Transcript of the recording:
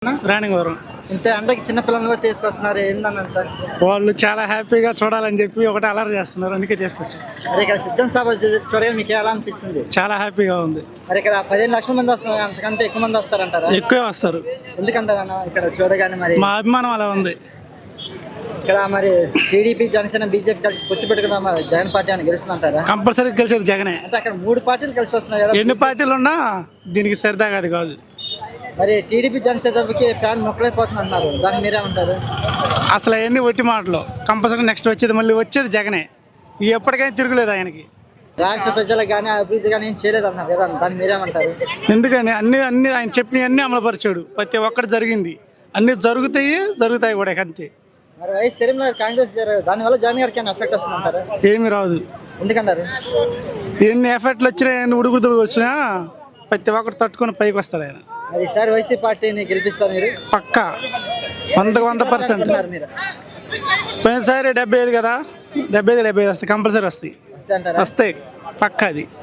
రాణివరం ఇంత ఎండకి చిన్న పిల్లల్ని కూడా తీసుకొస్తున్నారు ఏందన్నంత. వాళ్ళు చాలా హ్యాపీగా చూడాలని చెప్పి ఒకటి అలర్ చేస్తున్నారు, అందుకే తీసుకొచ్చాం. మరి ఇక్కడ సిద్ధం సభ చూడగా మీకు ఎలా అనిపిస్తుంది? చాలా హ్యాపీగా ఉంది. మరి ఇక్కడ 15 లక్షల మంది వస్తున్నారు, అంతకంటే ఎక్కువ మంది వస్తారంటారా? ఎక్కువే వస్తారు. ఎందుకంటారా అన్న ఇక్కడ చూడగానే? మరి మా అభిమానం అలా ఉంది. ఇక్కడ మరి టీడీపీ, జనసేన, బీజేపీ కలిసి పొత్తు పెట్టుకున్న మరి జగన్ పార్టీ అని గెలుస్తుందంటారా? కంపల్సరీ గెలిచేది జగనే. అంటే అక్కడ 3 పార్టీలు కలిసి వస్తున్నాయి కదా. ఎన్ని పార్టీలు ఉన్నా దీనికి సరిదాగా అది కాదు. మరి టీడీపీ, జనసేనకి ఫ్యాన్ మొక్కలైపోతుంది అన్నారు, దాన్ని మీరేమంటారు? అసలు అవన్నీ ఒట్టి మాటలు. కంపల్సరీ నెక్స్ట్ వచ్చేది మళ్ళీ వచ్చేది జగనే. ఎప్పటికైనా తిరగలేదు ఆయనకి. రాష్ట్ర ప్రజలకు కానీ అభివృద్ధి కానీ ఏం చేయలేదు అన్నారు కదా, దాన్ని మీరేమంటారు? ఎందుకని అన్ని అన్ని ఆయన చెప్పినవన్నీ అమలుపరిచాడు. ప్రతి ఒక్కటి జరిగింది, అన్ని జరుగుతాయి కూడా అంతే. మరి వైఎస్ సిరిమల కాంగ్రెస్ దానివల్ల జగన్ గారికి ఎఫెక్ట్ వస్తుందంటారా? ఏమి రాదు. ఎందుకంటారు? ఎన్ని ఎఫెక్ట్లు వచ్చినా, ఎన్ని ఉడుగుడులు వచ్చినా ప్రతి ఒక్కటి తట్టుకొని పైకి వస్తాడు ఆయన. మరి ఈసారి వైసీపీ పార్టీని గెలిపిస్తారు మీరు? పక్కా 100% మీరు పోయినసారి 75 కదా, 75 వస్తాయి, కంపల్సరీ వస్తాయి. వస్తాయి అంటారా? వస్తాయి పక్కా అది.